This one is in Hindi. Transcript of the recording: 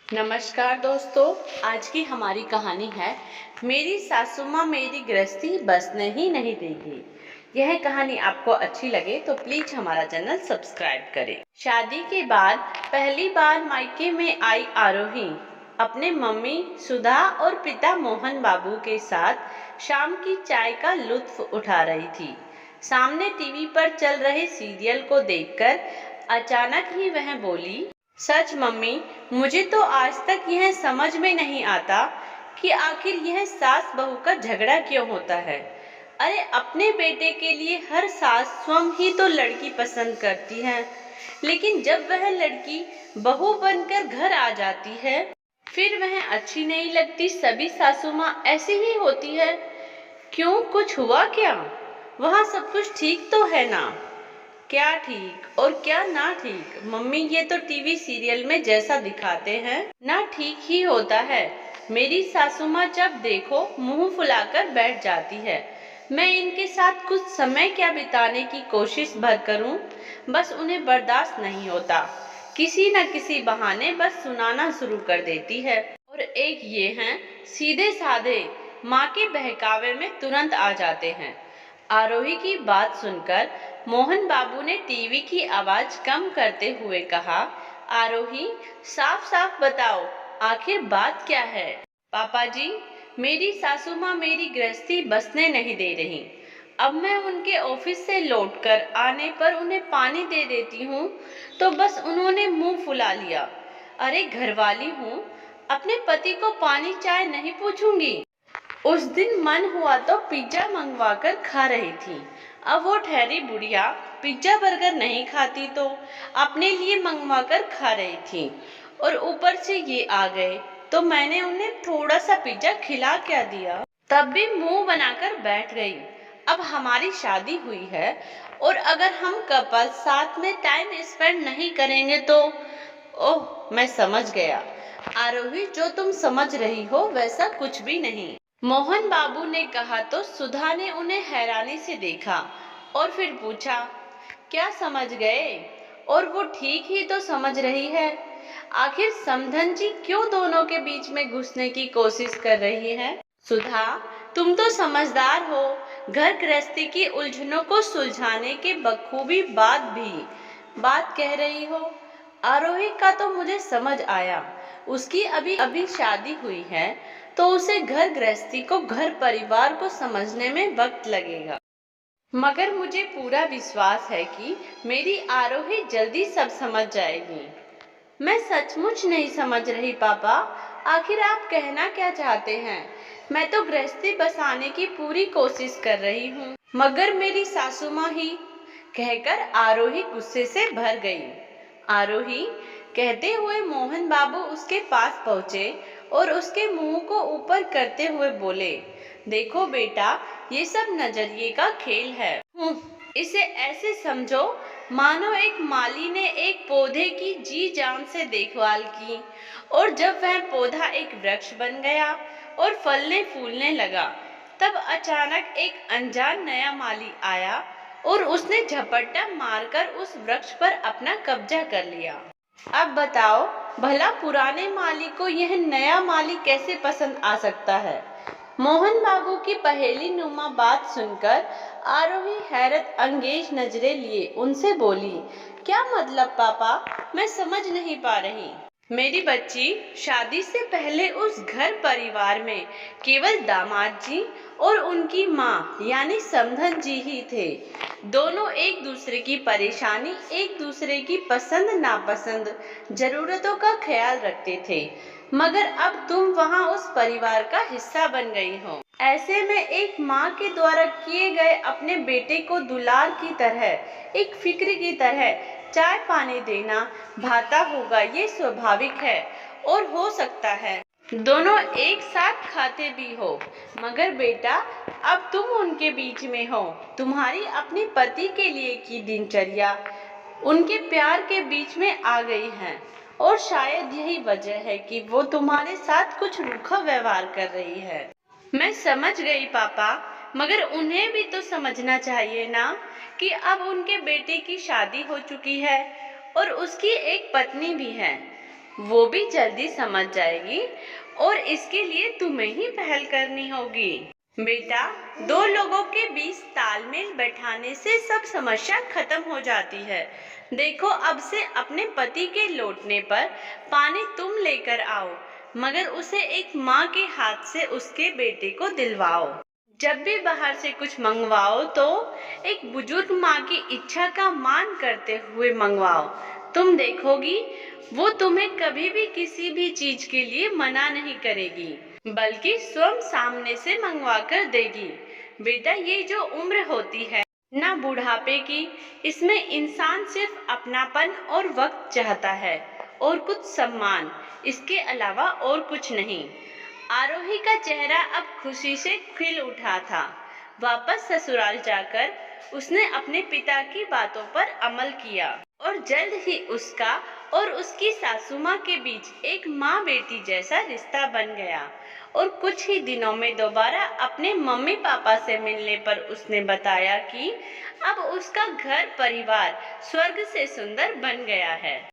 नमस्कार दोस्तों। आज की हमारी कहानी है मेरी सासू माँ मेरी गृहस्थी बसने ही नहीं देगी। यह कहानी आपको अच्छी लगे तो प्लीज हमारा चैनल सब्सक्राइब करें। शादी के बाद पहली बार मायके में आई आरोही अपने मम्मी सुधा और पिता मोहन बाबू के साथ शाम की चाय का लुत्फ उठा रही थी। सामने टीवी पर चल रहे सीरियल को देखकर अचानक ही वह बोली, सच मम्मी, मुझे तो आज तक यह समझ में नहीं आता कि आखिर यह सास बहू का झगड़ा क्यों होता है। अरे अपने बेटे के लिए हर सास स्वयं ही तो लड़की पसंद करती है, लेकिन जब वह लड़की बहू बनकर घर आ जाती है फिर वह अच्छी नहीं लगती। सभी सासू माँ ऐसी ही होती है। क्यों, कुछ हुआ क्या? वहाँ सब कुछ ठीक तो है ना? क्या ठीक और क्या ना ठीक मम्मी, ये तो टीवी सीरियल में जैसा दिखाते हैं ना ठीक ही होता है। मेरी सासू माँ जब देखो मुंह फुलाकर बैठ जाती है। मैं इनके साथ कुछ समय क्या बिताने की कोशिश भर करूं, बस उन्हें बर्दाश्त नहीं होता। किसी न किसी बहाने बस सुनाना शुरू कर देती है। और एक ये हैं सीधे साधे, माँ के बहकावे में तुरंत आ जाते हैं। आरोही की बात सुनकर मोहन बाबू ने टीवी की आवाज कम करते हुए कहा, आरोही, साफ साफ बताओ, आखिर बात क्या है? पापा जी, मेरी सासू माँ मेरी गृहस्थी बसने नहीं दे रही। अब मैं उनके ऑफिस से लौटकर आने पर उन्हें पानी दे देती हूँ तो बस उन्होंने मुंह फुला लिया। अरे घरवाली हूँ, अपने पति को पानी चाय नहीं पूछूंगी। उस दिन मन हुआ तो पिज्जा मंगवा कर खा रही थी। अब वो ठहरी बुढ़िया पिज्जा बर्गर नहीं खाती तो अपने लिए मंगवा कर खा रही थी, और ऊपर से ये आ गए तो मैंने उन्हें थोड़ा सा पिज्जा खिला क्या दिया, तब भी मुंह बनाकर बैठ गई। अब हमारी शादी हुई है और अगर हम कपल साथ में टाइम स्पेंड नहीं करेंगे तो। ओह, मैं समझ गया आरोही, जो तुम समझ रही हो वैसा कुछ भी नहीं। मोहन बाबू ने कहा तो सुधा ने उन्हें हैरानी से देखा और फिर पूछा, क्या समझ गए? और वो ठीक ही तो समझ रही है। आखिर समधन जी क्यों दोनों के बीच में घुसने की कोशिश कर रही है? सुधा, तुम तो समझदार हो, घर गृहस्थी की उलझनों को सुलझाने के बखूबी बात कह रही हो। आरोही का तो मुझे समझ आया, उसकी अभी अभी शादी हुई है तो उसे घर गृहस्थी को, घर परिवार को समझने में वक्त लगेगा। मगर मुझे पूरा विश्वास है कि मेरी आरोही जल्दी सब समझ जाएगी। मैं सचमुच नहीं समझ रही पापा, आखिर आप कहना क्या चाहते हैं? मैं तो गृहस्थी बसाने की पूरी कोशिश कर रही हूँ, मगर मेरी सासू माँ ही। कहकर आरोही गुस्से से भर गई। आरोही, कहते हुए मोहन बाबू उसके पास पहुँचे और उसके मुंह को ऊपर करते हुए बोले, देखो बेटा, ये सब नजरिए का खेल है। इसे ऐसे समझो मानो एक माली ने एक पौधे की जी जान से देखभाल की, और जब वह पौधा एक वृक्ष बन गया और फलने फूलने लगा, तब अचानक एक अनजान नया माली आया और उसने झपट्टा मारकर उस वृक्ष पर अपना कब्जा कर लिया। अब बताओ, भला पुराने माली को यह नया माली कैसे पसंद आ सकता है? मोहन बाबू की पहेली नुमा बात सुनकर आरोही हैरत अंगेज नजरें लिए उनसे बोली, क्या मतलब पापा, मैं समझ नहीं पा रही। मेरी बच्ची, शादी से पहले उस घर परिवार में केवल दामाद जी और उनकी माँ यानी समधन जी ही थे। दोनों एक दूसरे की परेशानी, एक दूसरे की पसंद नापसंद, जरूरतों का ख्याल रखते थे। मगर अब तुम वहाँ उस परिवार का हिस्सा बन गई हो। ऐसे में एक माँ के द्वारा किए गए अपने बेटे को दुलार की तरह, एक फिक्र की तरह चाय पानी देना भाता होगा, ये स्वाभाविक है। और हो सकता है दोनों एक साथ खाते भी हो। मगर बेटा, अब तुम उनके बीच में हो। तुम्हारी अपने पति के लिए की दिनचर्या उनके प्यार के बीच में आ गई है, और शायद यही वजह है कि वो तुम्हारे साथ कुछ रूखा व्यवहार कर रही है। मैं समझ गई पापा, मगर उन्हें भी तो समझना चाहिए ना कि अब उनके बेटे की शादी हो चुकी है और उसकी एक पत्नी भी है। वो भी जल्दी समझ जाएगी और इसके लिए तुम्हें ही पहल करनी होगी। बेटा, दो लोगों के बीच तालमेल बैठाने से सब समस्या खत्म हो जाती है। देखो, अब से अपने पति के लौटने पर पानी तुम लेकर आओ, मगर उसे एक माँ के हाथ से उसके बेटे को दिलवाओ। जब भी बाहर से कुछ मंगवाओ तो एक बुजुर्ग माँ की इच्छा का मान करते हुए मंगवाओ। तुम देखोगी, वो तुम्हें कभी भी किसी भी चीज के लिए मना नहीं करेगी, बल्कि स्वयं सामने से मंगवा कर देगी। बेटा, ये जो उम्र होती है ना बुढ़ापे की, इसमें इंसान सिर्फ अपनापन और वक्त चाहता है और कुछ सम्मान, इसके अलावा और कुछ नहीं। आरोही का चेहरा अब खुशी से खिल उठा था। वापस ससुराल जाकर उसने अपने पिता की बातों पर अमल किया और जल्द ही उसका और उसकी सासू माँ के बीच एक माँ बेटी जैसा रिश्ता बन गया। और कुछ ही दिनों में दोबारा अपने मम्मी पापा से मिलने पर उसने बताया कि अब उसका घर परिवार स्वर्ग से सुंदर बन गया है।